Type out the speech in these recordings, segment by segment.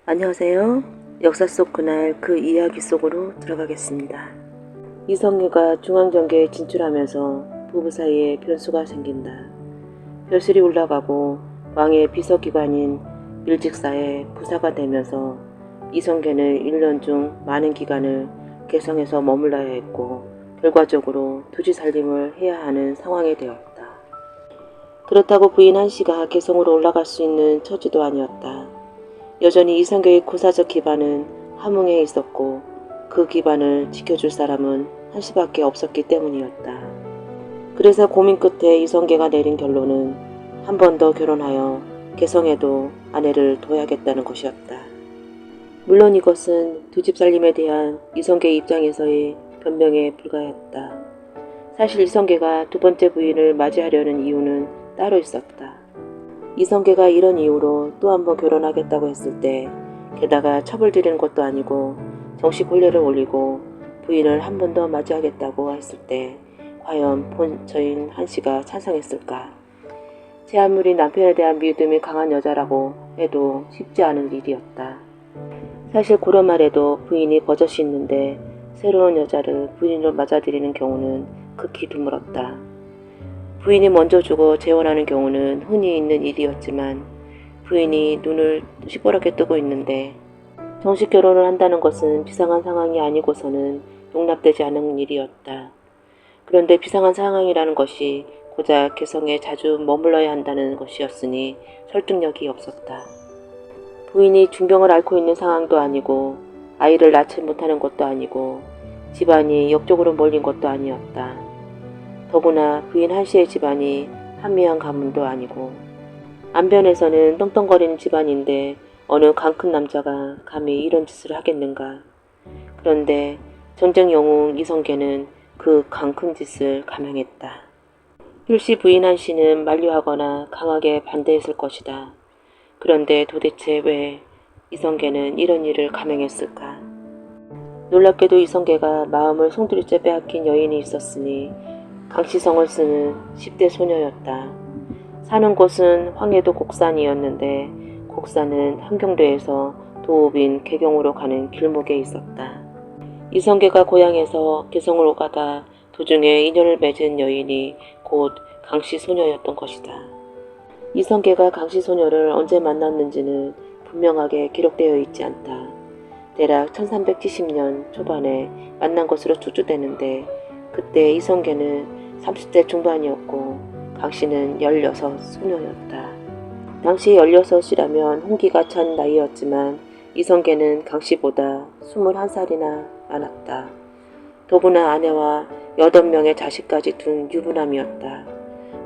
안녕하세요. 역사 속 그날 그 이야기 속으로 들어가겠습니다. 이성계가 중앙정계에 진출하면서 부부 사이에 변수가 생긴다. 벼슬이 올라가고 왕의 비서기관인 밀직사에 부사가 되면서 이성계는 1년 중 많은 기간을 개성에서 머물러야 했고 결과적으로 투지 살림을 해야 하는 상황이 되었다. 그렇다고 부인 한씨가 개성으로 올라갈 수 있는 처지도 아니었다. 여전히 이성계의 고사적 기반은 함흥에 있었고 그 기반을 지켜줄 사람은 한씨밖에 없었기 때문이었다. 그래서 고민 끝에 이성계가 내린 결론은 한 번 더 결혼하여 개성에도 아내를 둬야겠다는 것이었다. 물론 이것은 두 집 살림에 대한 이성계 입장에서의 변명에 불과했다. 사실 이성계가 두 번째 부인을 맞이하려는 이유는 따로 있었다. 이성계가 이런 이유로 또 한 번 결혼하겠다고 했을 때 게다가 첩을 들이는 것도 아니고 정식 혼례를 올리고 부인을 한 번 더 맞이하겠다고 했을 때 과연 본처인 한씨가 찬성했을까? 제 아무리 남편에 대한 믿음이 강한 여자라고 해도 쉽지 않은 일이었다. 사실 그런 말에도 부인이 버젓이 있는데 새로운 여자를 부인으로 맞아들이는 경우는 극히 드물었다. 부인이 먼저 주고 재혼하는 경우는 흔히 있는 일이었지만 부인이 눈을 시퍼렇게 뜨고 있는데 정식 결혼을 한다는 것은 비상한 상황이 아니고서는 용납되지 않는 일이었다. 그런데 비상한 상황이라는 것이 고작 개성에 자주 머물러야 한다는 것이었으니 설득력이 없었다. 부인이 중병을 앓고 있는 상황도 아니고 아이를 낳지 못하는 것도 아니고 집안이 역적으로 몰린 것도 아니었다. 더구나 부인 한씨의 집안이 한미한 가문도 아니고 안변에서는 떵떵거리는 집안인데 어느 강큰 남자가 감히 이런 짓을 하겠는가. 그런데 전쟁 영웅 이성계는 그 강큰 짓을 감행했다. 필시 부인 한씨는 만류하거나 강하게 반대했을 것이다. 그런데 도대체 왜 이성계는 이런 일을 감행했을까? 놀랍게도 이성계가 마음을 송두리째 빼앗긴 여인이 있었으니 강시성을 쓰는 10대 소녀였다. 사는 곳은 황해도 곡산이었는데 곡산은 함경도에서 도읍인 개경으로 가는 길목에 있었다. 이성계가 고향에서 개성으로 가다 도중에 인연을 맺은 여인이 곧 강씨소녀였던 것이다. 이성계가 강씨소녀를 언제 만났는지는 분명하게 기록되어 있지 않다. 대략 1370년 초반에 만난 것으로 추주되는데 그때 이성계는 30대 중반이었고 강씨는 16 소녀였다. 당시 16이라면 홍기가 찬 나이였지만 이성계는 강씨보다 21살이나 많았다. 더구나 아내와 8명의 자식까지 둔 유부남이었다.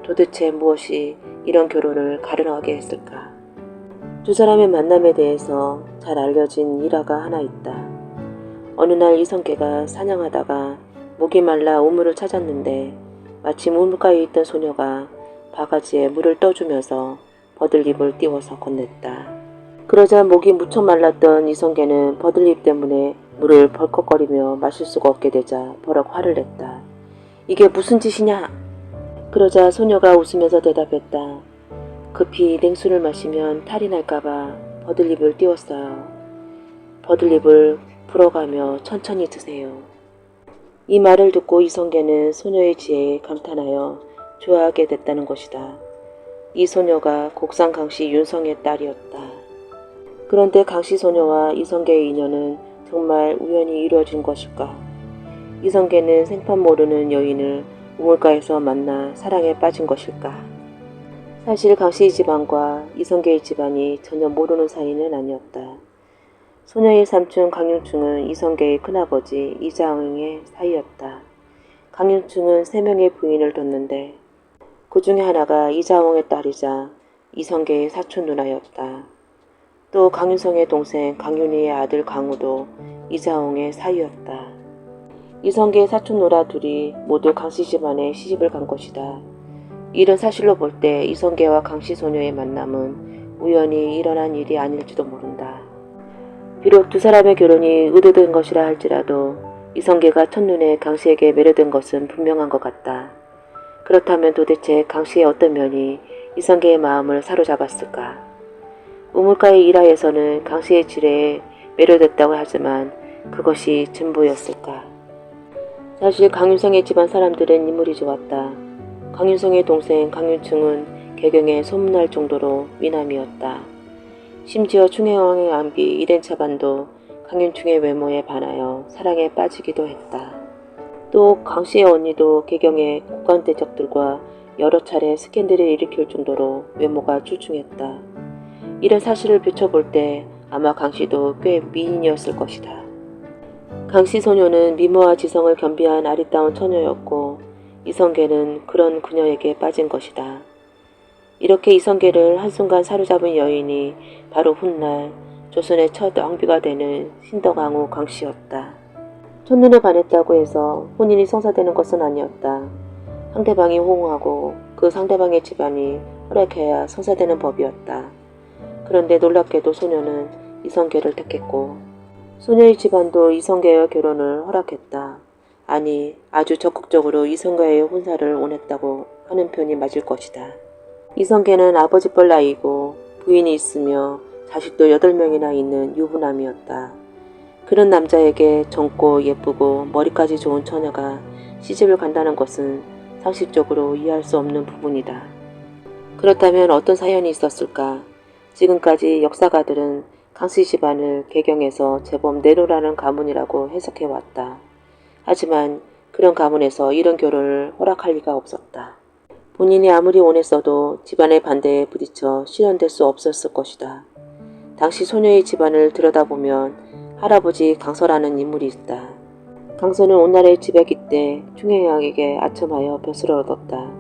도대체 무엇이 이런 결혼을 가능하게 했을까? 두 사람의 만남에 대해서 잘 알려진 일화가 하나 있다. 어느 날 이성계가 사냥하다가 목이 말라 우물을 찾았는데 마침 우물가에 있던 소녀가 바가지에 물을 떠주면서 버들잎을 띄워서 건넸다. 그러자 목이 무척 말랐던 이성계는 버들잎 때문에 물을 벌컥거리며 마실 수가 없게 되자 버럭 화를 냈다. 이게 무슨 짓이냐? 그러자 소녀가 웃으면서 대답했다. 급히 냉수를 마시면 탈이 날까봐 버들잎을 띄웠어요. 버들잎을 불어가며 천천히 드세요. 이 말을 듣고 이성계는 소녀의 지혜에 감탄하여 좋아하게 됐다는 것이다. 이 소녀가 곡산 강씨 윤성의 딸이었다. 그런데 강씨 소녀와 이성계의 인연은 정말 우연히 이루어진 것일까? 이성계는 생판 모르는 여인을 우물가에서 만나 사랑에 빠진 것일까? 사실 강씨 집안과 이성계의 집안이 전혀 모르는 사이는 아니었다. 소녀의 삼촌 강윤충은 이성계의 큰아버지 이자응의 사이였다. 강윤충은 3명의 부인을 뒀는데 그 중에 하나가 이자응의 딸이자 이성계의 사촌 누나였다. 또 강윤성의 동생 강윤희의 아들 강우도 이자응의 사이였다. 이성계의 사촌 누나 둘이 모두 강씨 집안에 시집을 간 것이다. 이런 사실로 볼 때 이성계와 강씨 소녀의 만남은 우연히 일어난 일이 아닐지도 모른다. 비록 두 사람의 결혼이 의도된 것이라 할지라도 이성계가 첫눈에 강씨에게 매료된 것은 분명한 것 같다. 그렇다면 도대체 강씨의 어떤 면이 이성계의 마음을 사로잡았을까? 우물가의 일화에서는 강씨의 지레에 매료됐다고 하지만 그것이 전부였을까? 사실 강윤성의 집안 사람들은 인물이 좋았다. 강윤성의 동생 강윤충은 개경에 소문날 정도로 미남이었다. 심지어 충혜왕의 암비 이렌차반도 강윤충의 외모에 반하여 사랑에 빠지기도 했다. 또 강씨의 언니도 개경의 고관대적들과 여러 차례 스캔들을 일으킬 정도로 외모가 출중했다. 이런 사실을 비춰볼 때 아마 강씨도 꽤 미인이었을 것이다. 강씨 소녀는 미모와 지성을 겸비한 아리따운 처녀였고 이성계는 그런 그녀에게 빠진 것이다. 이렇게 이성계를 한순간 사로잡은 여인이 바로 훗날 조선의 첫 왕비가 되는 신덕왕후 강씨였다. 첫눈에 반했다고 해서 혼인이 성사되는 것은 아니었다. 상대방이 호응하고 그 상대방의 집안이 허락해야 성사되는 법이었다. 그런데 놀랍게도 소녀는 이성계를 택했고 소녀의 집안도 이성계와 결혼을 허락했다. 아니, 아주 적극적으로 이성계의 혼사를 원했다고 하는 편이 맞을 것이다. 이성계는 아버지뻘 나이고 부인이 있으며 자식도 8명이나 있는 유부남이었다. 그런 남자에게 젊고 예쁘고 머리까지 좋은 처녀가 시집을 간다는 것은 상식적으로 이해할 수 없는 부분이다. 그렇다면 어떤 사연이 있었을까? 지금까지 역사가들은 강씨 집안을 개경에서 제법 내로라는 가문이라고 해석해왔다. 하지만 그런 가문에서 이런 결혼을 허락할 리가 없었다. 본인이 아무리 원했어도 집안의 반대에 부딪혀 실현될 수 없었을 것이다. 당시 소녀의 집안을 들여다보면 할아버지 강서라는 인물이 있다. 강서는 온나라의 지배기 때 충행왕에게 아첨하여 벼슬을 얻었다.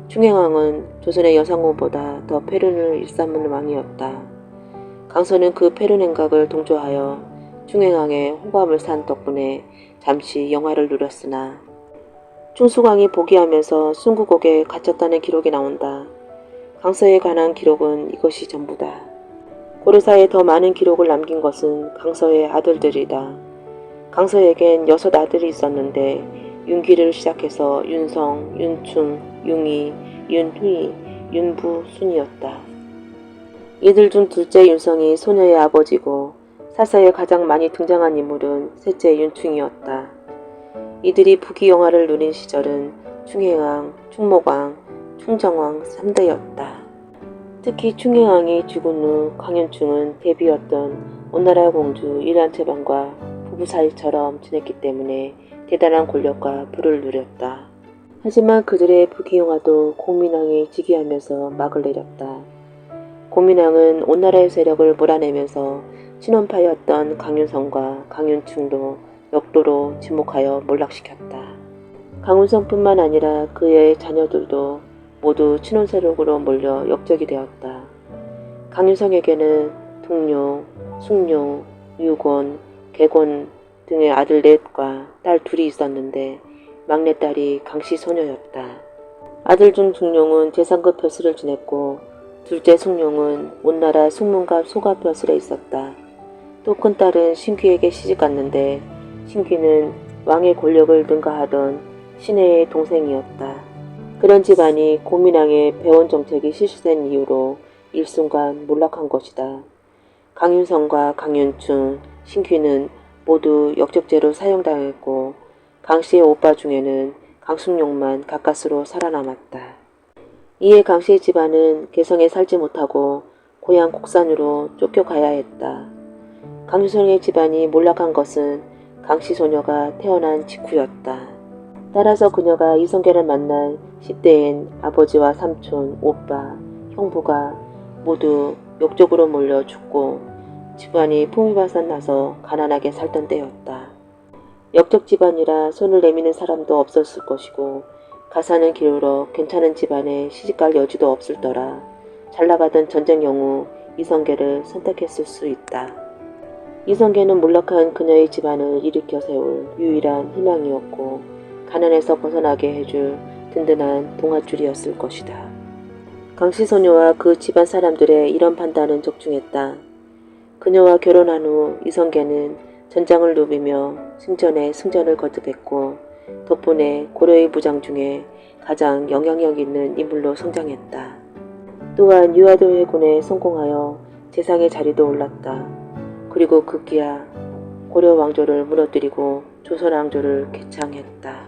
충행왕은 조선의 여상공보다 더 패륜을 일삼는 왕이었다. 강서는 그 패륜 행각을 동조하여 충행왕의 호감을 산 덕분에 잠시 영화를 누렸으나 충수광이 복위하면서 순국옥에 갇혔다는 기록이 나온다. 강서에 관한 기록은 이것이 전부다. 고려사에 더 많은 기록을 남긴 것은 강서의 아들들이다. 강서에겐 6 아들이 있었는데 윤기를 시작해서 윤성, 윤충, 윤희, 윤휘, 윤부 순이었다. 이들 중 둘째 윤성이 소녀의 아버지고 사사에 가장 많이 등장한 인물은 셋째 윤충이었다. 이들이 부귀영화를 누린 시절은 충혜왕, 충목왕, 충정왕 3대였다. 특히 충혜왕이 죽은 후 강윤충은 대비였던 온나라 공주 일란채반과 부부 사이처럼 지냈기 때문에 대단한 권력과 부를 누렸다. 하지만 그들의 부귀영화도 공민왕이 즉위하면서 막을 내렸다. 공민왕은 온나라의 세력을 몰아내면서 친원파였던 강윤성과 강윤충도 역도로 지목하여 몰락시켰다. 강윤성뿐만 아니라 그의 자녀들도 모두 친원 세력으로 몰려 역적이 되었다. 강윤성에게는 동룡, 숭룡, 유곤, 개곤 등의 아들 4과 딸 2이 있었는데 막내딸이 강씨 소녀였다. 아들 중 동룡은 재상급 벼슬을 지냈고 둘째 숭룡은 온나라 숙문갑 소갑 벼슬에 있었다. 또 큰딸은 신귀에게 시집갔는데 신귀는 왕의 권력을 능가하던 신혜의 동생이었다. 그런 집안이 고민왕의 배원 정책이 실시된 이유로 일순간 몰락한 것이다. 강윤성과 강윤충, 신귀는 모두 역적죄로 사형당했고 강씨의 오빠 중에는 강숙룡만 가까스로 살아남았다. 이에 강씨의 집안은 개성에 살지 못하고 고향 곡산으로 쫓겨가야 했다. 강윤성의 집안이 몰락한 것은 강씨 소녀가 태어난 직후였다. 따라서 그녀가 이성계를 만난 10대엔 아버지와 삼촌, 오빠, 형부가 모두 역적으로 몰려 죽고 집안이 풍비바산 나서 가난하게 살던 때였다. 역적 집안이라 손을 내미는 사람도 없었을 것이고 가사는 기울어 괜찮은 집안에 시집갈 여지도 없을 더라 잘나가던 전쟁 영웅 이성계를 선택했을 수 있다. 이성계는 몰락한 그녀의 집안을 일으켜 세울 유일한 희망이었고 가난에서 벗어나게 해줄 든든한 동아줄이었을 것이다. 강씨 소녀와 그 집안 사람들의 이런 판단은 적중했다. 그녀와 결혼한 후 이성계는 전장을 누비며 승전에 승전을 거듭했고 덕분에 고려의 부장 중에 가장 영향력 있는 인물로 성장했다. 또한 유아도 해군에 성공하여 재상의 자리도 올랐다. 그리고 급기야 고려 왕조를 무너뜨리고 조선 왕조를 개창했다.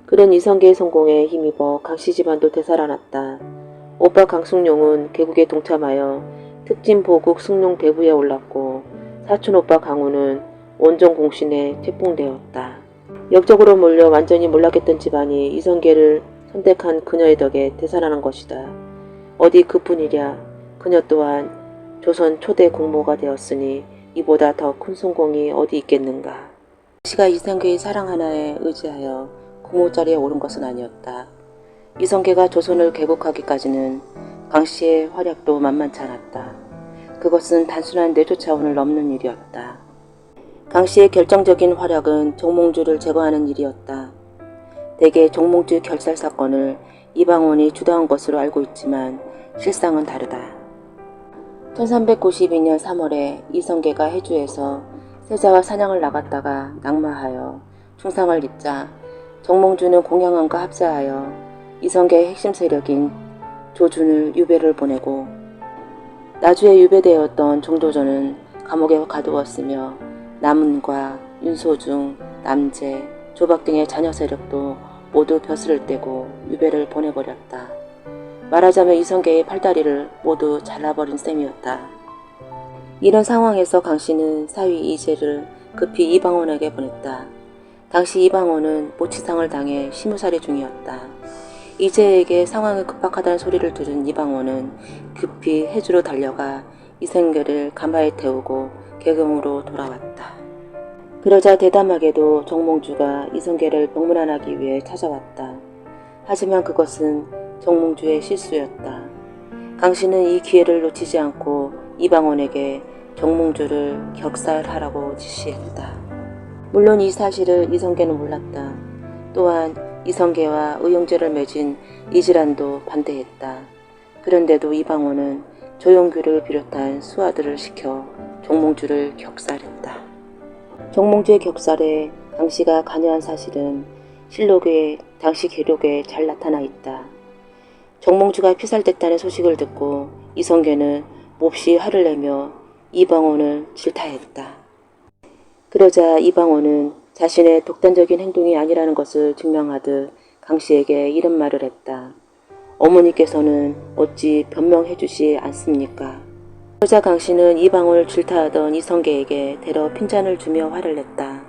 그런 이성계의 성공에 힘입어 강씨 집안도 되살아났다. 오빠 강숙룡은 개국에 동참하여 특진 보국 숙룡 대부에 올랐고 사촌 오빠 강우는 원정 공신에 책봉되었다. 역적으로 몰려 완전히 몰락했던 집안이 이성계를 선택한 그녀의 덕에 되살아난 것이다. 어디 그뿐이랴. 그녀 또한 조선 초대 공모가 되었으니 이보다 더 큰 성공이 어디 있겠는가. 강씨가 이성계의 사랑 하나에 의지하여 공모자리에 오른 것은 아니었다. 이성계가 조선을 개국하기까지는 강씨의 활약도 만만치 않았다. 그것은 단순한 내조 차원을 넘는 일이었다. 강씨의 결정적인 활약은 정몽주를 제거하는 일이었다. 대개 정몽주 결살 사건을 이방원이 주도한 것으로 알고 있지만 실상은 다르다. 1392년 3월에 이성계가 해주에서 세자와 사냥을 나갔다가 낙마하여 중상을 입자 정몽주는 공양왕과 합세하여 이성계의 핵심 세력인 조준을 유배를 보내고 나주에 유배되었던 정도전은 감옥에 가두었으며 남은과 윤소중, 남재, 조박 등의 자녀 세력도 모두 벼슬을 떼고 유배를 보내버렸다. 말하자면 이성계의 팔다리를 모두 잘라버린 셈이었다. 이런 상황에서 강씨는 사위 이재를 급히 이방원에게 보냈다. 당시 이방원은 모치상을 당해 시무살이 중이었다. 이재에게 상황이 급박하다는 소리를 들은 이방원은 급히 해주로 달려가 이성계를 가마에 태우고 개경으로 돌아왔다. 그러자 대담하게도 정몽주가 이성계를 병문안하기 위해 찾아왔다. 하지만 그것은 정몽주의 실수였다. 강씨는 이 기회를 놓치지 않고 이방원에게 정몽주를 격살하라고 지시했다. 물론 이 사실을 이성계는 몰랐다. 또한 이성계와 의형제를 맺은 이질안도 반대했다. 그런데도 이방원은 조용규를 비롯한 수하들을 시켜 정몽주를 격살했다. 정몽주의 격살에 강씨가 관여한 사실은 실록의 당시 기록에 잘 나타나 있다. 정몽주가 피살됐다는 소식을 듣고 이성계는 몹시 화를 내며 이방원을 질타했다. 그러자 이방원은 자신의 독단적인 행동이 아니라는 것을 증명하듯 강씨에게 이런 말을 했다. 어머니께서는 어찌 변명해 주시 않습니까? 그러자 강씨는 이방원을 질타하던 이성계에게 대러 핀잔을 주며 화를 냈다.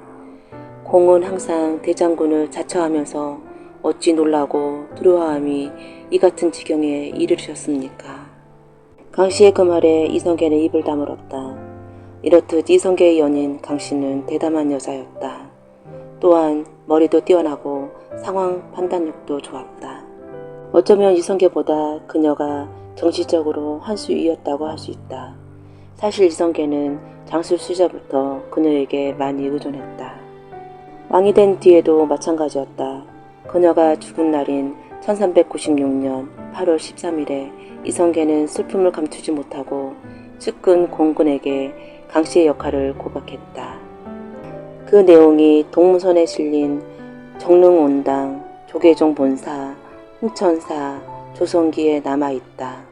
공은 항상 대장군을 자처하면서 어찌 놀라고 두려워함이 이 같은 지경에 이르셨습니까? 강씨의 그 말에 이성계는 입을 다물었다. 이렇듯 이성계의 연인 강씨는 대담한 여자였다. 또한 머리도 뛰어나고 상황 판단력도 좋았다. 어쩌면 이성계보다 그녀가 정치적으로 한 수 위였다고 할 수 있다. 사실 이성계는 장술 시절부터 그녀에게 많이 의존했다. 왕이 된 뒤에도 마찬가지였다. 그녀가 죽은 날인 1396년 8월 13일에 이성계는 슬픔을 감추지 못하고 측근 공군에게 강씨의 역할을 고박했다. 그 내용이 동무선에 실린 정릉온당, 조계종 본사, 흥천사, 조선기에 남아있다.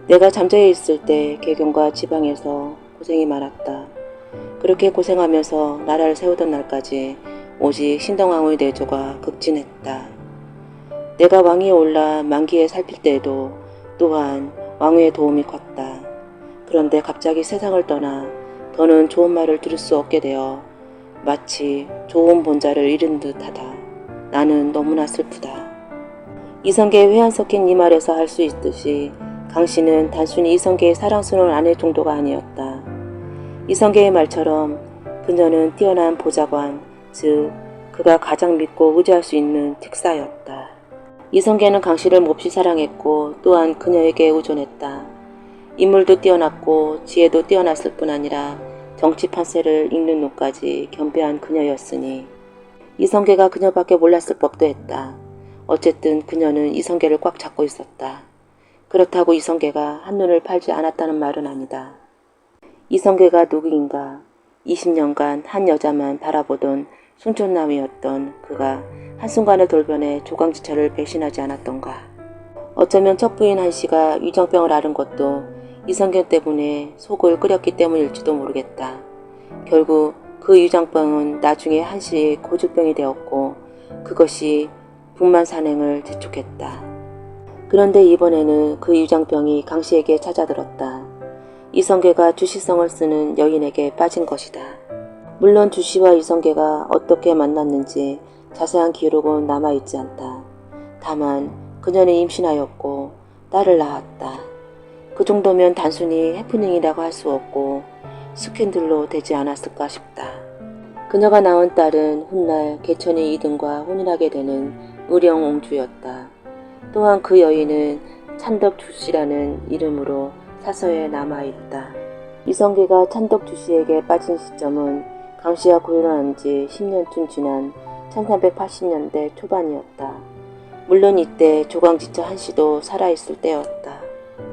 내가 잠자여 있을 때 개경과 지방에서 고생이 많았다. 그렇게 고생하면서 나라를 세우던 날까지 오직 신덕왕후의 내조가 극진했다. 내가 왕위에 올라 만기에 살필 때에도 또한 왕후의 도움이 컸다. 그런데 갑자기 세상을 떠나 더는 좋은 말을 들을 수 없게 되어 마치 좋은 본자를 잃은 듯하다. 나는 너무나 슬프다. 이성계의 회한 섞인 이 말에서 알 수 있듯이 강씨는 단순히 이성계의 사랑스러운 아내 정도가 아니었다. 이성계의 말처럼 그녀는 뛰어난 보좌관, 즉 그가 가장 믿고 의지할 수 있는 특사였다. 이성계는 강씨를 몹시 사랑했고 또한 그녀에게 의존했다. 인물도 뛰어났고 지혜도 뛰어났을 뿐 아니라 정치 판세를 읽는 눈까지 겸비한 그녀였으니 이성계가 그녀밖에 몰랐을 법도 했다. 어쨌든 그녀는 이성계를 꽉 잡고 있었다. 그렇다고 이성계가 한눈을 팔지 않았다는 말은 아니다. 이성계가 누구인가? 20년간 한 여자만 바라보던 순천남이었던 그가 한순간의 돌변에 조광지철을 배신하지 않았던가. 어쩌면 첫 부인 한씨가 위정병을 앓은 것도 이성계 때문에 속을 끓였기 때문일지도 모르겠다. 결국 그 유장병은 나중에 한시의 고주병이 되었고 그것이 북만산행을 재촉했다. 그런데 이번에는 그 유장병이 강씨에게 찾아들었다. 이성계가 주시성을 쓰는 여인에게 빠진 것이다. 물론 주씨와 이성계가 어떻게 만났는지 자세한 기록은 남아있지 않다. 다만 그녀는 임신하였고 딸을 낳았다. 그 정도면 단순히 해프닝이라고 할 수 없고 스캔들로 되지 않았을까 싶다. 그녀가 낳은 딸은 훗날 개천이 이등과 혼인하게 되는 의령옹주였다. 또한 그 여인은 찬덕주씨라는 이름으로 사서에 남아있다. 이성계가 찬덕주씨에게 빠진 시점은 강씨와 고연한 지 10년쯤 지난 1380년대 초반이었다. 물론 이때 조광지처 한씨도 살아있을 때였다.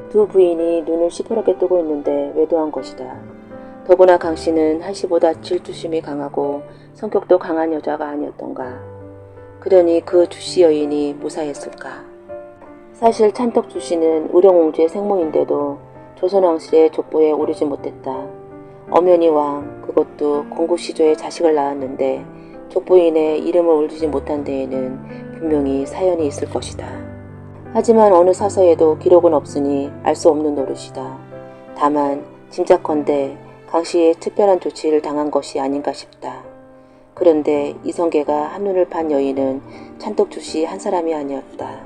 두 부인이 눈을 시퍼렇게 뜨고 있는데 외도한 것이다. 더구나 강씨는 한씨보다 질투심이 강하고 성격도 강한 여자가 아니었던가. 그러니 그 주씨 여인이 무사했을까. 사실 찬덕주씨는 의령옹주의 생모인데도 조선왕실의 족보에 오르지 못했다. 엄연히 왕, 그것도 공구시조의 자식을 낳았는데 족보인의 이름을 올리지 못한 데에는 분명히 사연이 있을 것이다. 하지만 어느 사서에도 기록은 없으니 알 수 없는 노릇이다. 다만 짐작컨대 강씨의 특별한 조치를 당한 것이 아닌가 싶다. 그런데 이성계가 한눈을 판 여인은 찬덕주씨 한 사람이 아니었다.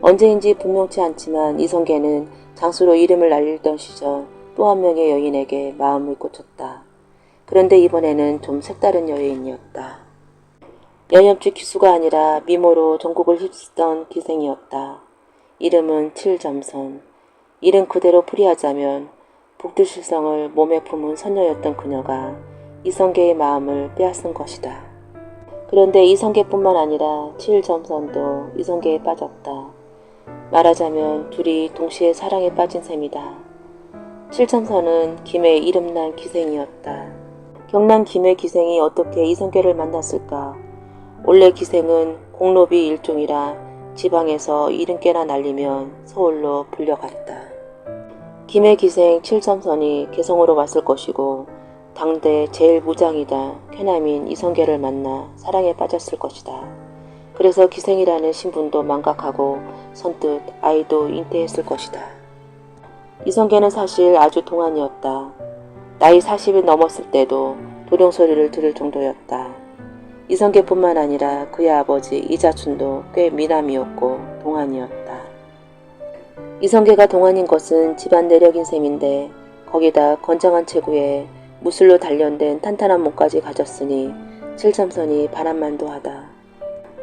언제인지 분명치 않지만 이성계는 장수로 이름을 날리던 시절 또 한 명의 여인에게 마음을 꽂혔다. 그런데 이번에는 좀 색다른 여인이었다. 연염주 기수가 아니라 미모로 전국을 휩쓰던 기생이었다. 이름은 칠점선. 이름 그대로 풀이하자면 북두실성을 몸에 품은 선녀였던 그녀가 이성계의 마음을 빼앗은 것이다. 그런데 이성계뿐만 아니라 칠점선도 이성계에 빠졌다. 말하자면 둘이 동시에 사랑에 빠진 셈이다. 칠점선은 김의 이름난 기생이었다. 경남 김의 기생이 어떻게 이성계를 만났을까? 원래 기생은 공로비 일종이라 지방에서 이름께나 날리면 서울로 불려갔다. 김의 기생 칠점선이 개성으로 왔을 것이고 당대 제일 무장이다 쾌남인 이성계를 만나 사랑에 빠졌을 것이다. 그래서 기생이라는 신분도 망각하고 선뜻 아이도 잉태했을 것이다. 이성계는 사실 아주 동안이었다. 나이 40이 넘었을 때도 도령소리를 들을 정도였다. 이성계뿐만 아니라 그의 아버지 이자춘도 꽤 미남이었고 동안이었다. 이성계가 동안인 것은 집안 내력인 셈인데 거기다 건장한 체구에 무술로 단련된 탄탄한 몸까지 가졌으니 칠점선이 바람만도 하다.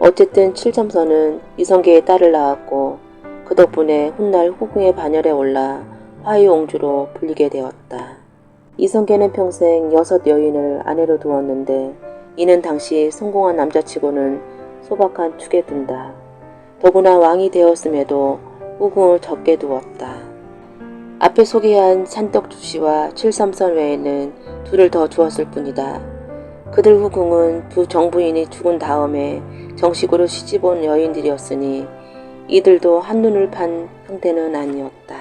어쨌든 칠점선은 이성계의 딸을 낳았고 그 덕분에 훗날 후궁의 반열에 올라 화의옹주로 불리게 되었다. 이성계는 평생 6 여인을 아내로 두었는데 이는 당시 성공한 남자치고는 소박한 축에 든다. 더구나 왕이 되었음에도 후궁을 적게 두었다. 앞에 소개한 찬덕주씨와 칠삼선 외에는 둘을 더 주었을 뿐이다. 그들 후궁은 두 정부인이 죽은 다음에 정식으로 시집온 여인들이었으니 이들도 한눈을 판 형태는 아니었다.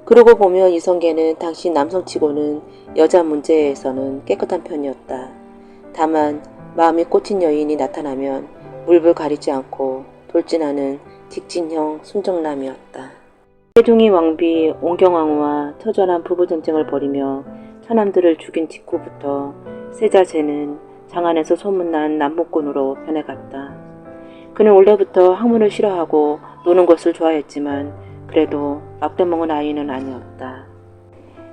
그러고 보면 이성계는 당시 남성치고는 여자 문제에서는 깨끗한 편이었다. 다만 마음이 꽂힌 여인이 나타나면 물불 가리지 않고 돌진하는 직진형 순정남이었다. 세종이 왕비 옹경왕후와 처절한 부부전쟁을 벌이며 처남들을 죽인 직후부터 세자제는 장안에서 소문난 남목꾼으로 변해갔다. 그는 원래부터 학문을 싫어하고 노는 것을 좋아했지만 그래도 막대먹은 아이는 아니었다.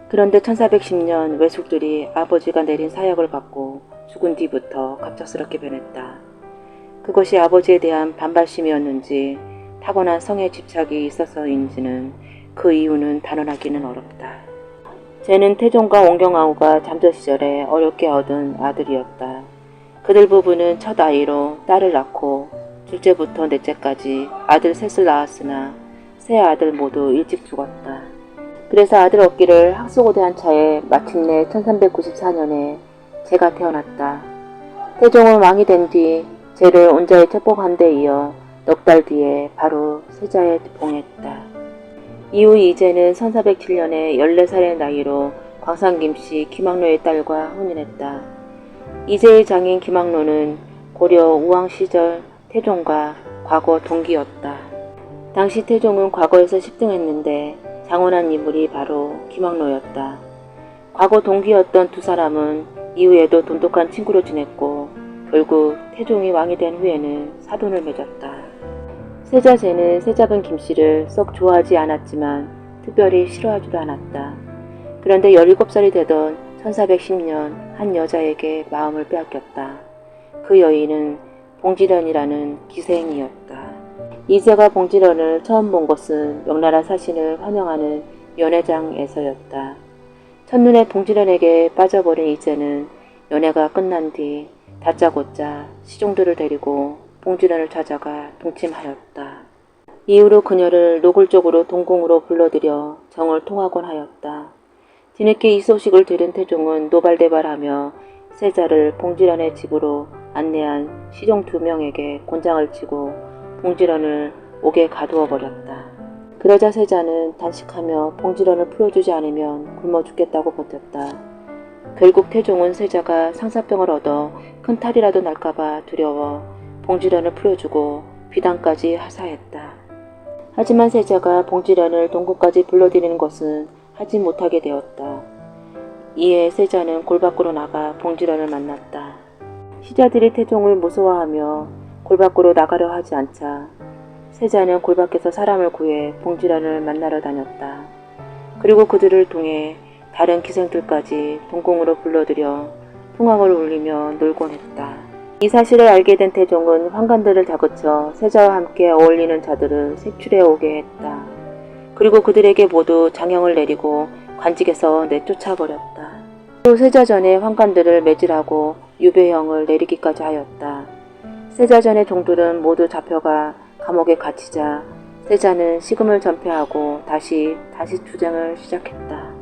그런데 1410년 외숙들이 아버지가 내린 사약을 받고 죽은 뒤부터 갑작스럽게 변했다. 그것이 아버지에 대한 반발심이었는지 타고난 성에 집착이 있어서인지는 그 이유는 단언하기는 어렵다. 쟤는 태종과 옹경왕후가 잠저 시절에 어렵게 얻은 아들이었다. 그들 부부는 첫 아이로 딸을 낳고 둘째부터 넷째까지 아들 셋을 낳았으나 세 아들 모두 일찍 죽었다. 그래서 아들 얻기를 학수고대한 차에 마침내 1394년에 제가 태어났다. 태종은 왕이 된 뒤 제를 온자에 책봉한 데 이어 넉 달 뒤에 바로 세자에 봉했다. 이후 이제는 1407년에 14살의 나이로 광산 김씨 김학로의 딸과 혼인했다. 이제의 장인 김학로는 고려 우왕 시절 태종과 과거 동기였다. 당시 태종은 과거에서 10등했는데 장원한 인물이 바로 김학로였다. 과거 동기였던 두 사람은 이후에도 돈독한 친구로 지냈고 결국 태종이 왕이 된 후에는 사돈을 맺었다. 세자제는 세자분 김씨를 썩 좋아하지 않았지만 특별히 싫어하지도 않았다. 그런데 17살이 되던 1410년 한 여자에게 마음을 빼앗겼다. 그 여인은 봉지련이라는 기생이었다. 이제가 봉지련을 처음 본 것은 명나라 사신을 환영하는 연회장에서였다. 첫눈에 봉지련에게 빠져버린 이제는 연회가 끝난 뒤 다짜고짜 시종들을 데리고 봉지련을 찾아가 동침하였다. 이후로 그녀를 노골적으로 동궁으로 불러들여 정을 통하곤 하였다. 뒤늦게 이 소식을 들은 태종은 노발대발하며 세자를 봉지련의 집으로 안내한 시종 2명에게 곤장을 치고 봉지련을 옥에 가두어 버렸다. 그러자 세자는 단식하며 봉지련을 풀어주지 않으면 굶어 죽겠다고 버텼다. 결국 태종은 세자가 상사병을 얻어 큰 탈이라도 날까봐 두려워 봉지련을 풀어주고 비단까지 하사했다. 하지만 세자가 봉지련을 동궁까지 불러들이는 것은 하지 못하게 되었다. 이에 세자는 골 밖으로 나가 봉지련을 만났다. 시자들이 태종을 무서워하며 골 밖으로 나가려 하지 않자 세자는 골 밖에서 사람을 구해 봉지련을 만나러 다녔다. 그리고 그들을 통해 다른 기생들까지 동궁으로 불러들여 풍악을 울리며 놀곤 했다. 이 사실을 알게 된 태종은 환관들을 다그쳐 세자와 함께 어울리는 자들을 색출해 오게 했다. 그리고 그들에게 모두 장형을 내리고 관직에서 내쫓아버렸다. 또 세자전에 환관들을 매질하고 유배형을 내리기까지 하였다. 세자전의 종들은 모두 잡혀가 감옥에 갇히자 세자는 식음을 전폐하고 다시 투쟁을 시작했다.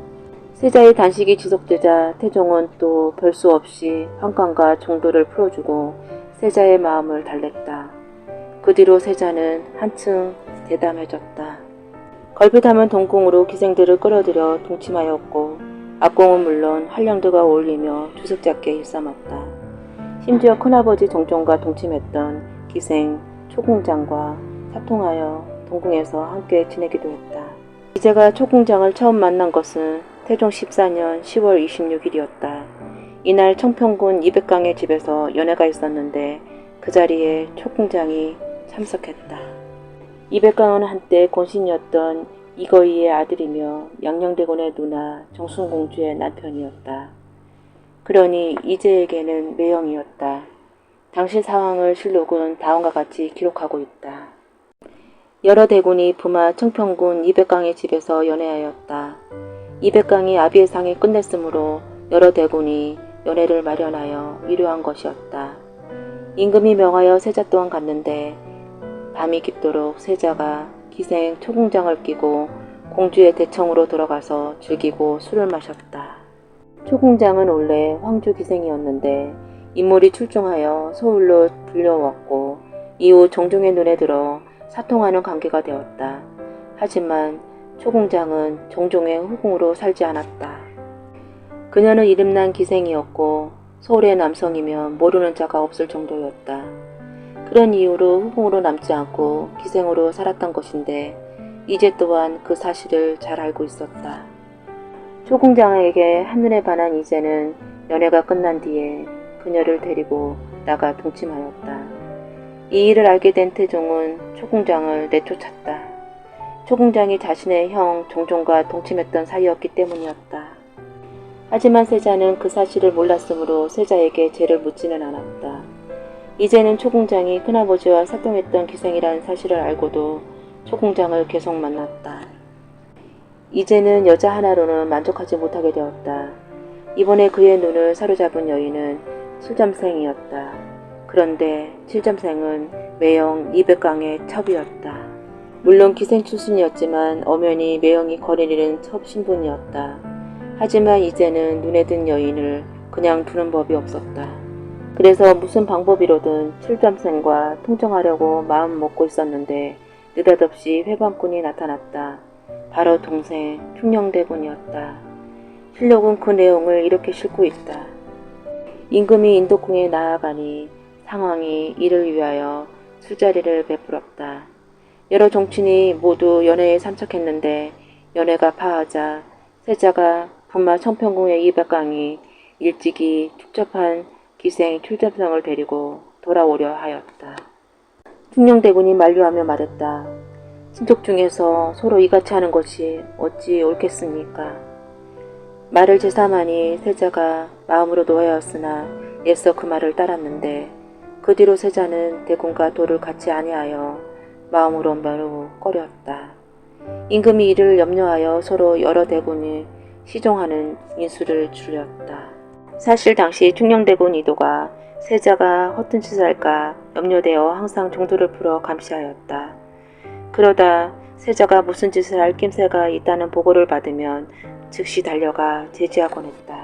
세자의 단식이 지속되자 태종은 또 별 수 없이 환관과 종들을 풀어주고 세자의 마음을 달랬다. 그 뒤로 세자는 한층 대담해졌다. 걸핏하면 동궁으로 기생들을 끌어들여 동침하였고 악공은 물론 한량도가 어울리며 주석잡게 일삼았다. 심지어 큰아버지 종종과 동침했던 기생 초궁장과 사통하여 동궁에서 함께 지내기도 했다. 이제가 초궁장을 처음 만난 것은 태종 14년 10월 26일이었다. 이날 청평군 200강의 집에서 연회가 있었는데 그 자리에 초궁장이 참석했다. 200강은 한때 권신이었던 이거이의 아들이며 양녕대군의 누나 정순공주의 남편이었다. 그러니 이제에게는 매형이었다. 당시 상황을 실록은 다음과 같이 기록하고 있다. 여러 대군이 부마 청평군 200강의 집에서 연회하였다. 200강이 아비의 상이 끝냈으므로 여러 대군이 연회를 마련하여 위로한 것이었다. 임금이 명하여 세자 또한 갔는데 밤이 깊도록 세자가 기생 초궁장을 끼고 공주의 대청으로 들어가서 즐기고 술을 마셨다. 초궁장은 원래 황주 기생이었는데 인물이 출중하여 서울로 불려왔고 이후 종종의 눈에 들어 사통하는 관계가 되었다. 하지만 초궁장은 종종의 후궁으로 살지 않았다. 그녀는 이름난 기생이었고 서울의 남성이면 모르는 자가 없을 정도였다. 그런 이유로 후궁으로 남지 않고 기생으로 살았던 것인데 이제 또한 그 사실을 잘 알고 있었다. 초궁장에게 한눈에 반한 이제는 연회가 끝난 뒤에 그녀를 데리고 나가 동침하였다. 이 일을 알게 된 태종은 초궁장을 내쫓았다. 초궁장이 자신의 형 종종과 동침했던 사이였기 때문이었다. 하지만 세자는 그 사실을 몰랐으므로 세자에게 죄를 묻지는 않았다. 이제는 초궁장이 큰아버지와 사통했던 기생이라는 사실을 알고도 초궁장을 계속 만났다. 이제는 여자 하나로는 만족하지 못하게 되었다. 이번에 그의 눈을 사로잡은 여인은 칠점생이었다. 그런데 칠점생은 매형 200강의 첩이었다. 물론 기생 출신이었지만 엄연히 매형이 거느리는 첩 신분이었다. 하지만 이제는 눈에 든 여인을 그냥 두는 법이 없었다. 그래서 무슨 방법이로든 칠점생과 통정하려고 마음 먹고 있었는데 느닷없이 회방꾼이 나타났다. 바로 동생 충녕대군이었다. 실록은 그 내용을 이렇게 싣고 있다. 임금이 인도궁에 나아가니 상황이 이를 위하여 술자리를 베풀었다. 여러 종친이 모두 연회에 참석했는데 연회가 파하자 세자가 분마 청평궁의 이백강이 일찍이 축접한 기생 출접성을 데리고 돌아오려 하였다. 충녕대군이 만류하며 말했다. 친족 중에서 서로 이같이 하는 것이 어찌 옳겠습니까? 말을 제삼하니 세자가 마음으로 노하였으나 애써 그 말을 따랐는데 그 뒤로 세자는 대군과 도를 같이 아니하여 마음으로 매우 꺼렸다. 임금이 이를 염려하여 서로 여러 대군이 시종하는 인수를 줄였다. 사실 당시 충녕대군 이도가 세자가 허튼 짓을 할까 염려되어 항상 종도를 풀어 감시하였다. 그러다 세자가 무슨 짓을 할 낌새가 있다는 보고를 받으면 즉시 달려가 제지하곤 했다.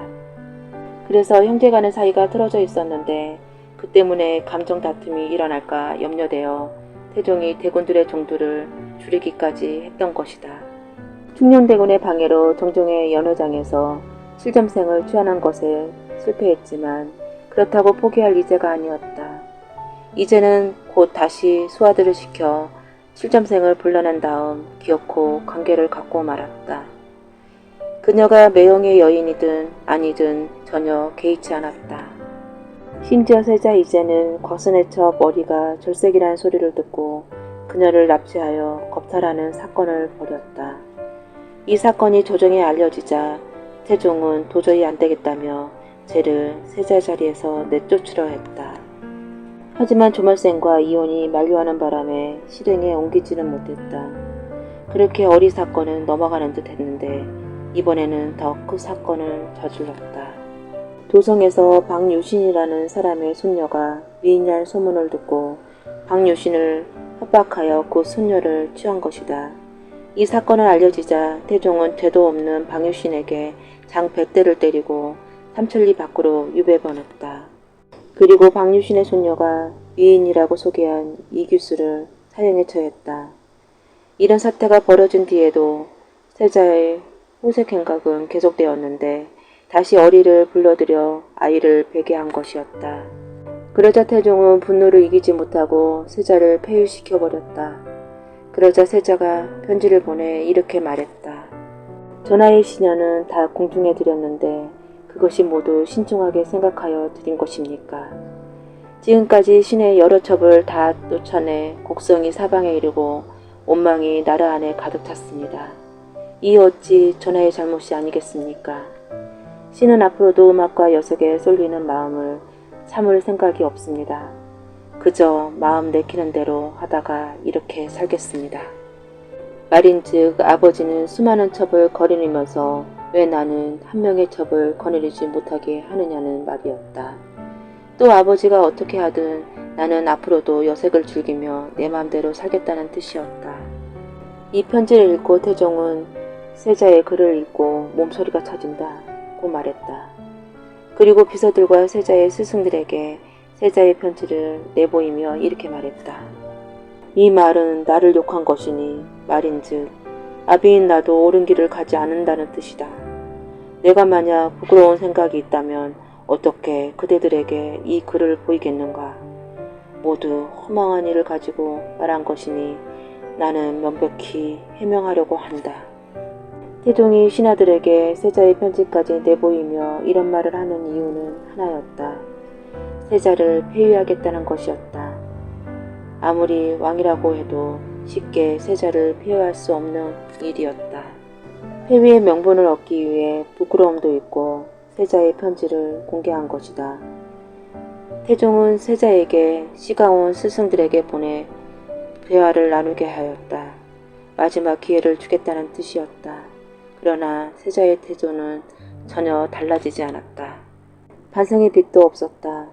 그래서 형제간의 사이가 틀어져 있었는데 그 때문에 감정 다툼이 일어날까 염려되어 태종이 대군들의 종도를 줄이기까지 했던 것이다. 충녕대군의 방해로 정종의 연회장에서 실점생을 취하는 것에 실패했지만 그렇다고 포기할 이제가 아니었다. 이제는 곧 다시 수하들을 시켜 실점생을 불러낸 다음 기어코 관계를 갖고 말았다. 그녀가 매형의 여인이든 아니든 전혀 개의치 않았다. 심지어 세자 이제는 과순에쳐 머리가 절색이라는 소리를 듣고 그녀를 납치하여 겁탈하는 사건을 벌였다. 이 사건이 조정에 알려지자 태종은 도저히 안되겠다며 쟤를 세자 자리에서 내쫓으려 했다. 하지만 조말생과 이혼이 만류하는 바람에 실행에 옮기지는 못했다. 그렇게 어리 사건은 넘어가는 듯 했는데 이번에는 더 큰 사건을 저질렀다. 도성에서 박유신이라는 사람의 손녀가 미인이라는 소문을 듣고 박유신을 협박하여 그 손녀를 취한 것이다. 이 사건을 알려지자 태종은 죄도 없는 박유신에게 장 100대를 때리고 삼천리 밖으로 유배보냈다. 그리고 박유신의 손녀가 미인이라고 소개한 이규수를 사형에 처했다. 이런 사태가 벌어진 뒤에도 세자의 호색 행각은 계속되었는데 다시 어리를 불러들여 아이를 베게 한 것이었다. 그러자 태종은 분노를 이기지 못하고 세자를 폐위시켜버렸다. 그러자 세자가 편지를 보내 이렇게 말했다. 전하의 시녀는 다 공중에 드렸는데 그것이 모두 신중하게 생각하여 드린 것입니까? 지금까지 신의 여러 첩을 다 쫓아내 곡성이 사방에 이르고 온망이 나라 안에 가득 찼습니다. 이 어찌 전하의 잘못이 아니겠습니까? 신은 앞으로도 음악과 여색에 쏠리는 마음을 참을 생각이 없습니다. 그저 마음 내키는 대로 하다가 이렇게 살겠습니다. 말인즉 아버지는 수많은 첩을 거느리면서 왜 나는 한 명의 첩을 거느리지 못하게 하느냐는 말이었다. 또 아버지가 어떻게 하든 나는 앞으로도 여색을 즐기며 내 마음대로 살겠다는 뜻이었다. 이 편지를 읽고 태종은 세자의 글을 읽고 몸소리가 쳐진다고 말했다. 그리고 비서들과 세자의 스승들에게 세자의 편지를 내보이며 이렇게 말했다. 이 말은 나를 욕한 것이니 말인즉 아비인 나도 옳은 길을 가지 않는다는 뜻이다. 내가 만약 부끄러운 생각이 있다면 어떻게 그대들에게 이 글을 보이겠는가. 모두 허망한 일을 가지고 말한 것이니 나는 명백히 해명하려고 한다. 태종이 신하들에게 세자의 편지까지 내보이며 이런 말을 하는 이유는 하나였다. 세자를 폐위하겠다는 것이었다. 아무리 왕이라고 해도 쉽게 세자를 폐위할 수 없는 일이었다. 폐위의 명분을 얻기 위해 부끄러움도 있고 세자의 편지를 공개한 것이다. 태종은 세자에게 시가온 스승들에게 보내 대화를 나누게 하였다. 마지막 기회를 주겠다는 뜻이었다. 그러나 세자의 태도는 전혀 달라지지 않았다. 반성의 빛도 없었다.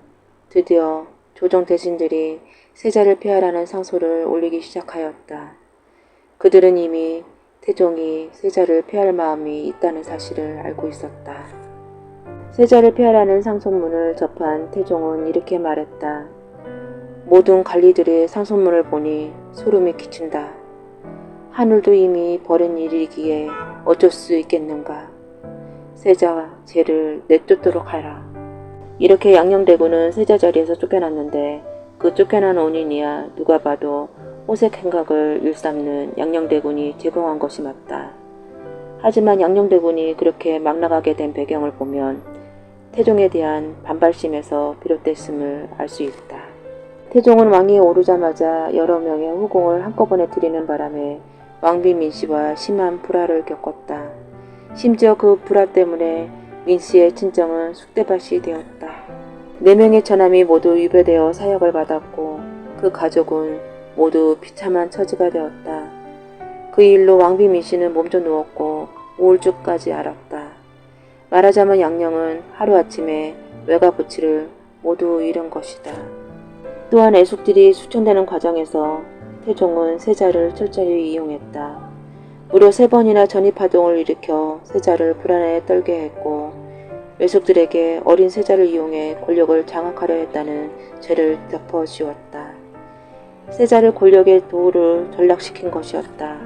드디어 조정 대신들이 세자를 폐하라는 상소를 올리기 시작하였다. 그들은 이미 태종이 세자를 폐할 마음이 있다는 사실을 알고 있었다. 세자를 폐하라는 상소문을 접한 태종은 이렇게 말했다. 모든 관리들의 상소문을 보니 소름이 끼친다. 하늘도 이미 벌인 일이기에 어쩔 수 있겠는가. 세자 쟤를 내쫓도록 하라. 이렇게 양녕대군은 세자 자리에서 쫓겨났는데 그 쫓겨난 원인이야 누가 봐도 호색 행각을 일삼는 양녕대군이 제공한 것이 맞다. 하지만 양녕대군이 그렇게 막 나가게 된 배경을 보면 태종에 대한 반발심에서 비롯됐음을 알 수 있다. 태종은 왕위에 오르자마자 여러 명의 후궁을 한꺼번에 들이는 바람에 왕비 민씨와 심한 불화를 겪었다. 심지어 그 불화 때문에 민씨의 친정은 쑥대밭이 되었다. 4명의 처남이 모두 유배되어 사역을 받았고 그 가족은 모두 비참한 처지가 되었다. 그 일로 왕비 민씨는 몸져 누웠고 우울증까지 앓았다. 말하자면 양녕은 하루아침에 외가부치를 모두 잃은 것이다. 또한 애숙들이 수천되는 과정에서 태종은 세자를 철저히 이용했다. 무려 3번이나 전입파동을 일으켜 세자를 불안에 떨게 했고 외숙들에게 어린 세자를 이용해 권력을 장악하려 했다는 죄를 덮어씌웠다. 세자를 권력의 도구로 전락시킨 것이었다.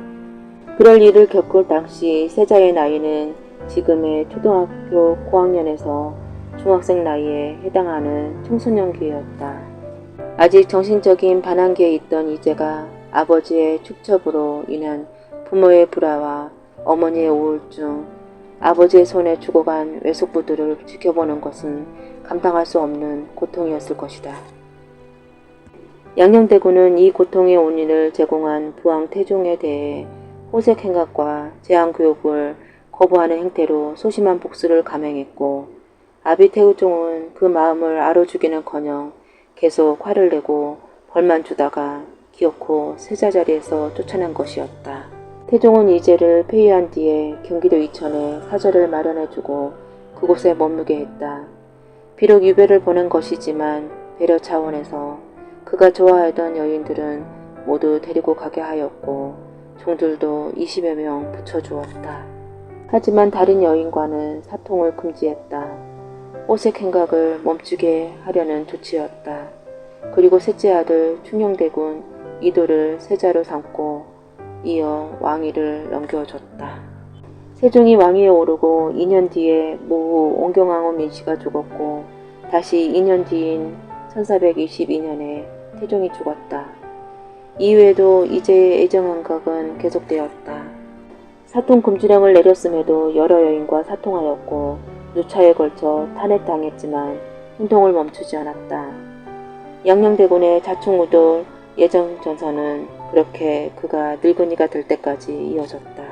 그럴 일을 겪을 당시 세자의 나이는 지금의 초등학교 고학년에서 중학생 나이에 해당하는 청소년기였다. 아직 정신적인 반항기에 있던 이제가 아버지의 축첩으로 인한 부모의 불화와 어머니의 우울증, 아버지의 손에 죽어간 외숙부들을 지켜보는 것은 감당할 수 없는 고통이었을 것이다. 양녕대군은 이 고통의 원인을 제공한 부왕 태종에 대해 호색 행각과 제한 교육을 거부하는 행태로 소심한 복수를 감행했고 아비 태우종은 그 마음을 알아주기는커녕 계속 화를 내고 벌만 주다가 기어코 세자 자리에서 쫓아낸 것이었다. 태종은 이제를 폐위한 뒤에 경기도 이천에 사절을 마련해주고 그곳에 머무게 했다. 비록 유배를 보낸 것이지만 배려 차원에서 그가 좋아하던 여인들은 모두 데리고 가게 하였고 종들도 20여 명 붙여주었다. 하지만 다른 여인과는 사통을 금지했다. 호색 행각을 멈추게 하려는 조치였다. 그리고 셋째 아들 충녕대군 이도를 세자로 삼고 이어 왕위를 넘겨줬다. 세종이 왕위에 오르고 2년 뒤에 모후 온경왕후 민씨가 죽었고 다시 2년 뒤인 1422년에 태종이 죽었다. 이후에도 이제의 애정행각은 계속되었다. 사통 금지령을 내렸음에도 여러 여인과 사통하였고 누차에 걸쳐 탄핵당했지만 행동을 멈추지 않았다. 양녕대군의 자충우돌 예정전선은 그렇게 그가 늙은이가 될 때까지 이어졌다.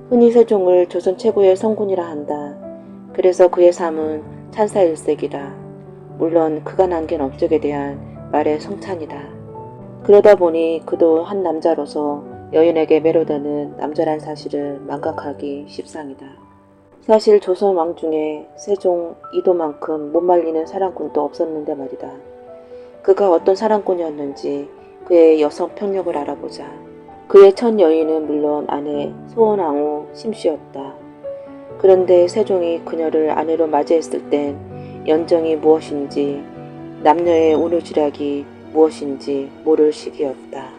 흔히 세종을 조선 최고의 성군이라 한다. 그래서 그의 삶은 찬사일색이다. 물론 그가 남긴 업적에 대한 말의 성찬이다. 그러다 보니 그도 한 남자로서 여인에게 매료되는 남자란 사실을 망각하기 십상이다. 사실 조선 왕 중에 세종, 이도만큼 못 말리는 사랑꾼도 없었는데 말이다. 그가 어떤 사랑꾼이었는지 그의 여성 평력을 알아보자. 그의 첫 여인은 물론 아내 소원왕후 심씨였다. 그런데 세종이 그녀를 아내로 맞이했을 땐 연정이 무엇인지 남녀의 운우지략이 무엇인지 모를 시기였다.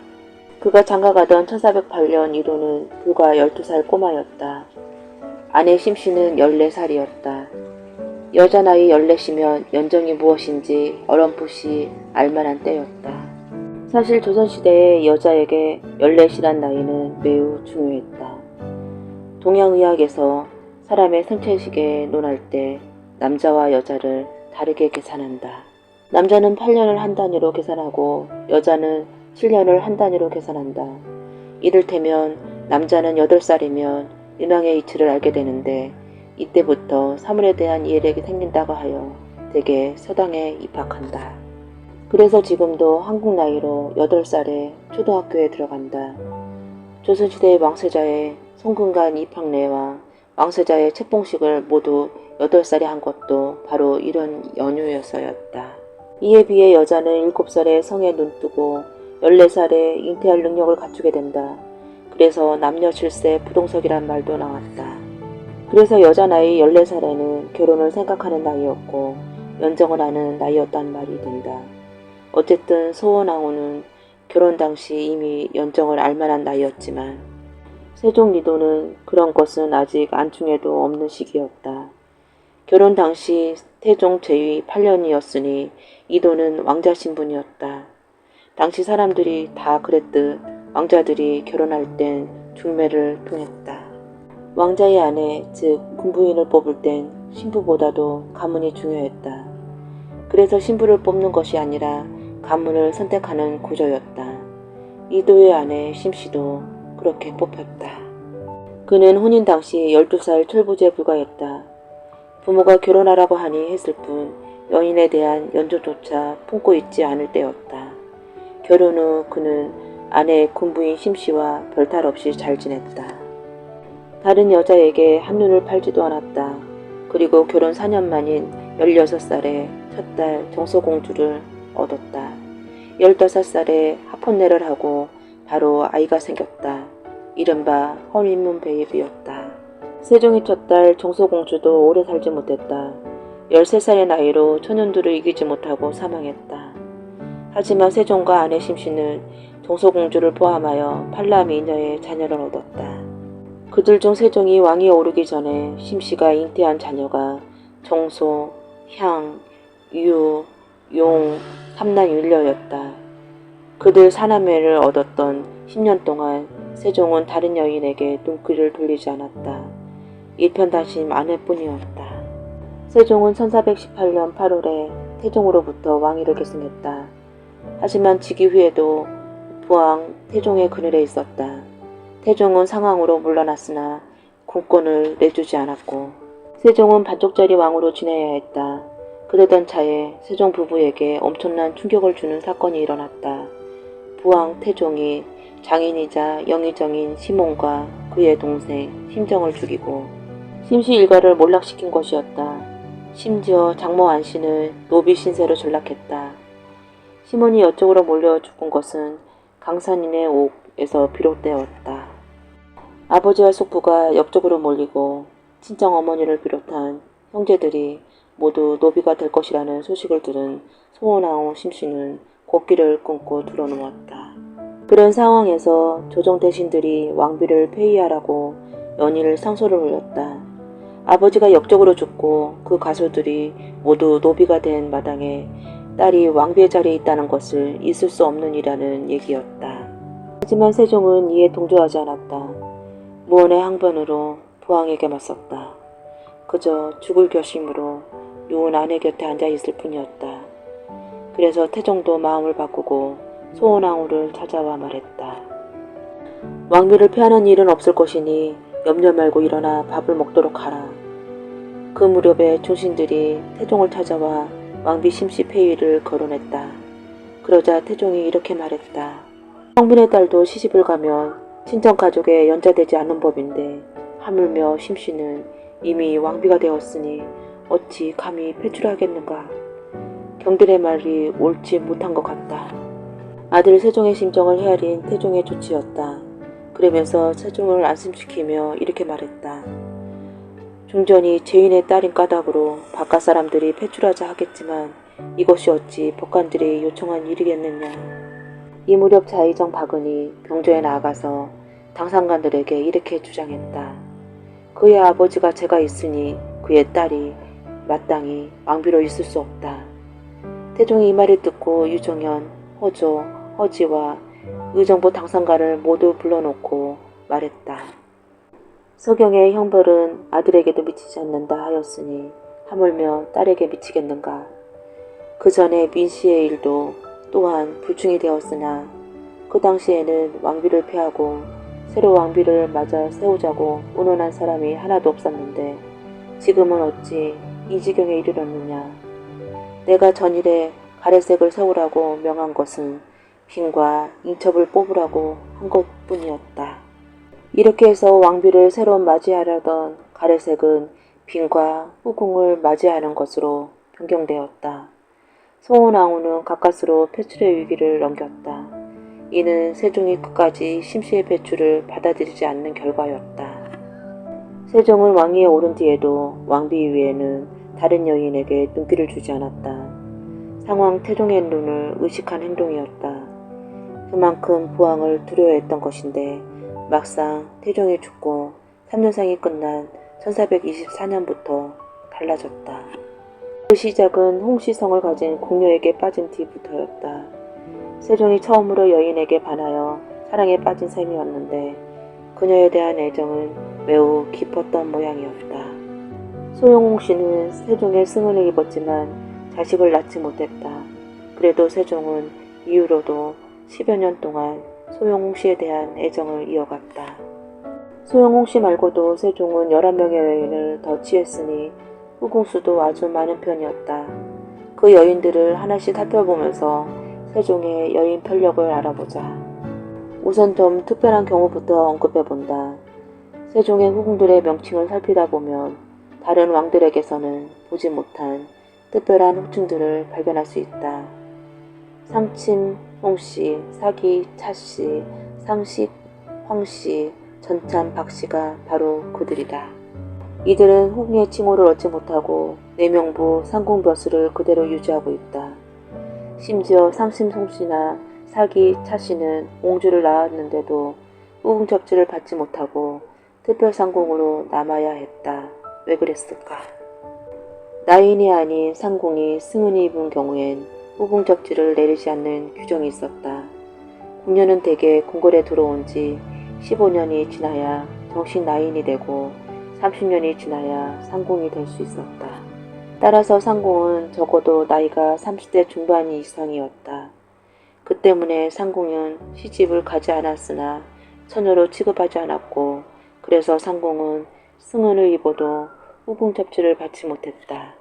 그가 장가가던 1408년 이도는 불과 12살 꼬마였다. 아내 심씨는 14살이었다. 여자 나이 14이면 연정이 무엇인지 어렴풋이 알만한 때였다. 사실 조선시대의 여자에게 14이란 나이는 매우 중요했다. 동양의학에서 사람의 생체시계에 논할 때 남자와 여자를 다르게 계산한다. 남자는 8년을 한 단위로 계산하고 여자는 7년을 한 단위로 계산한다. 이를테면 남자는 8살이면 인왕의 이치를 알게 되는데 이때부터 사물에 대한 이해력이 생긴다고 하여 대개 서당에 입학한다. 그래서 지금도 한국 나이로 8살에 초등학교에 들어간다. 조선시대의 왕세자의 송근간 입학례와 왕세자의 책봉식을 모두 8살에 한 것도 바로 이런 연유여서였다. 이에 비해 여자는 7살에 성에 눈뜨고 14살에 잉태할 능력을 갖추게 된다. 그래서 남녀 7세 부동석이란 말도 나왔다. 그래서 여자 나이 14살에는 결혼을 생각하는 나이였고 연정을 하는 나이였단 말이 된다. 어쨌든 소원왕후는 결혼 당시 이미 연정을 알만한 나이였지만 세종 리도는 그런 것은 아직 안중에도 없는 시기였다. 결혼 당시 태종 제위 8년이었으니 이도는 왕자 신분이었다. 당시 사람들이 다 그랬듯 왕자들이 결혼할 땐 중매를 통했다. 왕자의 아내, 즉 군부인을 뽑을 땐 신부보다도 가문이 중요했다. 그래서 신부를 뽑는 것이 아니라 가문을 선택하는 구조였다. 이도의 아내 심씨도 그렇게 뽑혔다. 그는 혼인 당시 12살 철부지에 불과했다. 부모가 결혼하라고 하니 했을 뿐 여인에 대한 연조조차 품고 있지 않을 때였다. 결혼 후 그는 아내 군부인 심씨와 별탈 없이 잘 지냈다. 다른 여자에게 한눈을 팔지도 않았다. 그리고 결혼 4년 만인 16살에 첫 딸 정소공주를 얻었다. 15살에 하폰내를 하고 바로 아이가 생겼다. 이른바 허니문 베이비였다. 세종의 첫 딸 정소공주도 오래 살지 못했다. 13살의 나이로 천연두를 이기지 못하고 사망했다. 하지만 세종과 아내 심씨는 정소공주를 포함하여 팔남이녀의 자녀를 얻었다. 그들 중 세종이 왕위에 오르기 전에 심씨가 잉태한 자녀가 정소, 향, 유, 용, 삼남일녀였다. 그들 사남매를 얻었던 10년 동안 세종은 다른 여인에게 눈길을 돌리지 않았다. 일편단심 아내뿐이었다. 세종은 1418년 8월에 태종으로부터 왕위를 계승했다. 하지만 즉위 후에도 부왕 태종의 그늘에 있었다. 태종은 상황으로 물러났으나 군권을 내주지 않았고 세종은 반쪽짜리 왕으로 지내야 했다. 그러던 차에 세종 부부에게 엄청난 충격을 주는 사건이 일어났다. 부왕 태종이 장인이자 영의정인 시몬과 그의 동생 심정을 죽이고 심씨 일가를 몰락시킨 것이었다. 심지어 장모 안씨는 노비 신세로 전락했다. 시몬이 여쪽으로 몰려 죽은 것은 강산인의 옥에서 비롯되었다. 아버지와 숙부가 옆쪽으로 몰리고 친정 어머니를 비롯한 형제들이 모두 노비가 될 것이라는 소식을 들은 소원왕후 심씨는 곡기를 끊고 들어누웠다. 그런 상황에서 조정 대신들이 왕비를 폐위하라고 연일 상소를 올렸다. 아버지가 역적으로 죽고 그 가수들이 모두 노비가 된 마당에 딸이 왕비의 자리에 있다는 것을 있을 수 없는 일이라는 얘기였다. 하지만 세종은 이에 동조하지 않았다. 무언의 항변으로 부왕에게 맞섰다. 그저 죽을 결심으로 누운 아내 곁에 앉아 있을 뿐이었다. 그래서 태종도 마음을 바꾸고 소원왕후를 찾아와 말했다. 왕비를 폐하는 일은 없을 것이니 염려 말고 일어나 밥을 먹도록 하라. 그 무렵에 충신들이 태종을 찾아와 왕비 심씨 폐위를 거론했다. 그러자 태종이 이렇게 말했다. 성빈의 딸도 시집을 가면 친정가족에 연좌되지 않는 법인데 하물며 심씨는 이미 왕비가 되었으니 어찌 감히 폐출하겠는가. 경들의 말이 옳지 못한 것 같다. 아들 세종의 심정을 헤아린 태종의 조치였다. 그러면서 세종을 안심시키며 이렇게 말했다. 중전이 죄인의 딸인 까닭으로 바깥 사람들이 폐출하자 하겠지만 이것이 어찌 법관들이 요청한 일이겠느냐. 이 무렵 자의정 박은이 병조에 나아가서 당상관들에게 이렇게 주장했다. 그의 아버지가 죄가 있으니 그의 딸이 마땅히 왕비로 있을 수 없다. 태종이 이 말을 듣고 유정현, 허조, 허지와 의정부 당상관을 모두 불러놓고 말했다. 서경의 형벌은 아들에게도 미치지 않는다 하였으니 하물며 딸에게 미치겠는가. 그 전에 민씨의 일도 또한 불충이 되었으나 그 당시에는 왕비를 폐하고 새로 왕비를 맞아 세우자고 운운한 사람이 하나도 없었는데 지금은 어찌 이 지경에 이르렀느냐. 내가 전일에 가래색을 세우라고 명한 것은 빈과 인첩을 뽑으라고 한 것뿐이었다. 이렇게 해서 왕비를 새로 맞이하려던 가래색은 빈과 후궁을 맞이하는 것으로 변경되었다. 소원왕후는 가까스로 폐출의 위기를 넘겼다. 이는 세종이 끝까지 심씨의 배출을 받아들이지 않는 결과였다. 세종은 왕위에 오른 뒤에도 왕비 이외에는 다른 여인에게 눈길을 주지 않았다. 상황 태종의 눈을 의식한 행동이었다. 그만큼 부왕을 두려워했던 것인데 막상 태종이 죽고 3년상이 끝난 1424년부터 달라졌다. 그 시작은 홍시성을 가진 궁녀에게 빠진 뒤부터였다. 세종이 처음으로 여인에게 반하여 사랑에 빠진 셈이었는데 그녀에 대한 애정은 매우 깊었던 모양이었다. 소영홍 씨는 세종의 승은을 입었지만 자식을 낳지 못했다. 그래도 세종은 이후로도 10여 년 동안 소영홍 씨에 대한 애정을 이어갔다. 소영홍 씨 말고도 세종은 11명의 여인을 더 취했으니 후궁수도 아주 많은 편이었다. 그 여인들을 하나씩 살펴보면서 세종의 여인 편력을 알아보자. 우선 좀 특별한 경우부터 언급해본다. 세종의 후궁들의 명칭을 살피다 보면 다른 왕들에게서는 보지 못한 특별한 호칭들을 발견할 수 있다. 상침, 홍씨, 사기, 차씨, 상식, 황씨, 전참, 박씨가 바로 그들이다. 이들은 후궁의 칭호를 얻지 못하고 내명부 상궁벼슬을 그대로 유지하고 있다. 심지어 상심, 송씨나 사기, 차씨는 옹주를 낳았는데도 후궁 접지를 받지 못하고 특별상궁으로 남아야 했다. 왜 그랬을까? 나인이 아닌 상궁이 승은이 입은 경우엔 후궁 접지를 내리지 않는 규정이 있었다. 궁녀는 대개 궁궐에 들어온 지 15년이 지나야 정식 나인이 되고 30년이 지나야 상궁이 될 수 있었다. 따라서 상궁은 적어도 나이가 30대 중반 이상이었다. 그 때문에 상궁은 시집을 가지 않았으나 처녀로 취급하지 않았고 그래서 상궁은 승은을 입어도 후궁 접지를 받지 못했다.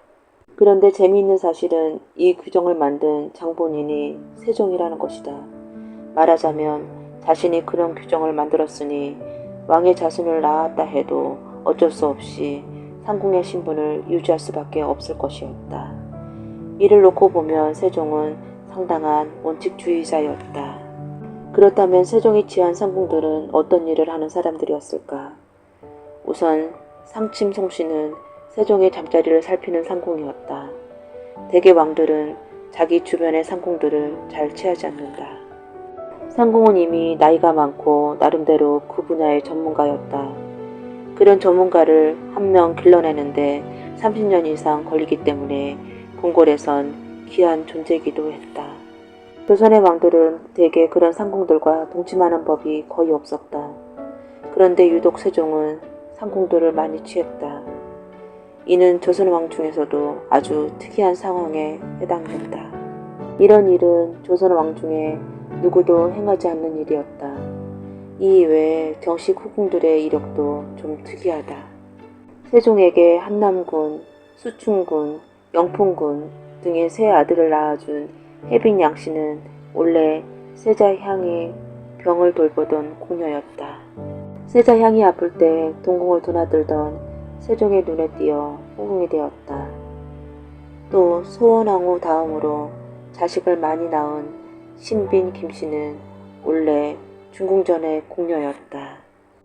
그런데 재미있는 사실은 이 규정을 만든 장본인이 세종이라는 것이다. 말하자면 자신이 그런 규정을 만들었으니 왕의 자손을 낳았다 해도 어쩔 수 없이 상궁의 신분을 유지할 수밖에 없을 것이었다. 이를 놓고 보면 세종은 상당한 원칙주의자였다. 그렇다면 세종이 취한 상궁들은 어떤 일을 하는 사람들이었을까? 우선 상침 송씨는 세종의 잠자리를 살피는 상궁이었다. 대개 왕들은 자기 주변의 상궁들을 잘 취하지 않는다. 상궁은 이미 나이가 많고 나름대로 그 분야의 전문가였다. 그런 전문가를 한 명 길러내는데 30년 이상 걸리기 때문에 궁궐에선 귀한 존재이기도 했다. 조선의 왕들은 대개 그런 상궁들과 동침하는 법이 거의 없었다. 그런데 유독 세종은 상궁들을 많이 취했다. 이는 조선 왕 중에서도 아주 특이한 상황에 해당된다. 이런 일은 조선 왕 중에 누구도 행하지 않는 일이었다. 이 이외에 정식 후궁들의 이력도 좀 특이하다. 세종에게 한남군, 수충군, 영풍군 등의 세 아들을 낳아준 혜빈 양씨는 원래 세자향이 병을 돌보던 궁녀였다. 세자향이 아플 때 동궁을 드나들던 세종의 눈에 띄어 후궁이 되었다. 또 소원왕후 다음으로 자식을 많이 낳은 신빈 김씨는 원래 중궁전의 궁녀였다.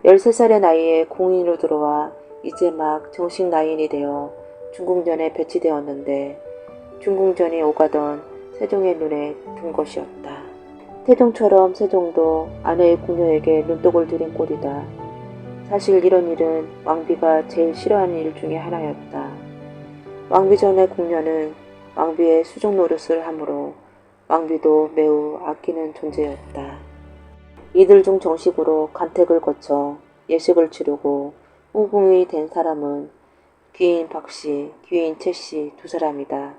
13살의 나이에 궁인으로 들어와 이제 막 정식 나인이 되어 중궁전에 배치되었는데 중궁전이 오가던 세종의 눈에 든 것이었다. 태종처럼 세종도 아내의 궁녀에게 눈독을 들인 꼴이다. 사실 이런 일은 왕비가 제일 싫어하는 일 중에 하나였다. 왕비 전의 궁녀는 왕비의 수종 노릇을 하므로 왕비도 매우 아끼는 존재였다. 이들 중 정식으로 간택을 거쳐 예식을 치르고 후궁이 된 사람은 귀인 박씨, 귀인 채씨 두 사람이다.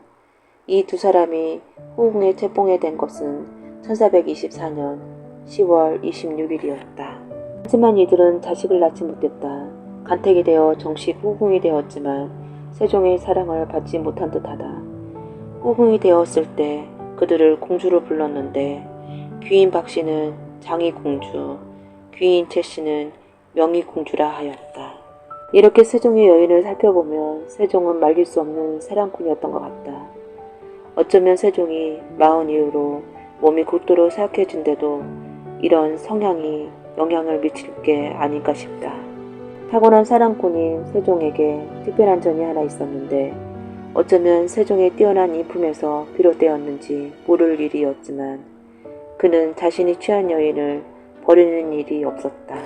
이 두 사람이 후궁의 채봉에 된 것은 1424년 10월 26일이었다. 하지만 이들은 자식을 낳지 못했다. 간택이 되어 정식 후궁이 되었지만 세종의 사랑을 받지 못한 듯하다. 후궁이 되었을 때 그들을 공주로 불렀는데 귀인 박씨는 장이공주, 귀인 채씨는 명의공주라 하였다. 이렇게 세종의 여인을 살펴보면 세종은 말릴 수 없는 사랑꾼이었던 것 같다. 어쩌면 세종이 마흔 이후로 몸이 곧도로 사약해진데도 이런 성향이 영향을 미칠 게 아닌가 싶다. 타고난 사랑꾼인 세종에게 특별한 점이 하나 있었는데 어쩌면 세종의 뛰어난 인품에서 비롯되었는지 모를 일이었지만 그는 자신이 취한 여인을 버리는 일이 없었다.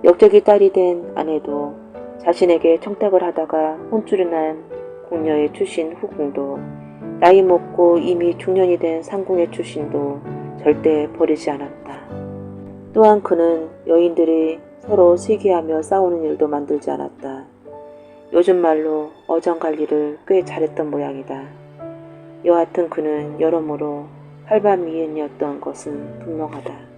역적이 딸이 된 아내도 자신에게 청탁을 하다가 혼쭐이 난 궁녀의 출신 후궁도 나이 먹고 이미 중년이 된 상궁의 출신도 절대 버리지 않았다. 또한 그는 여인들이 서로 시기하며 싸우는 일도 만들지 않았다. 요즘 말로 어정관리를 꽤 잘했던 모양이다. 여하튼 그는 여러모로 활발미인이었던 것은 분명하다.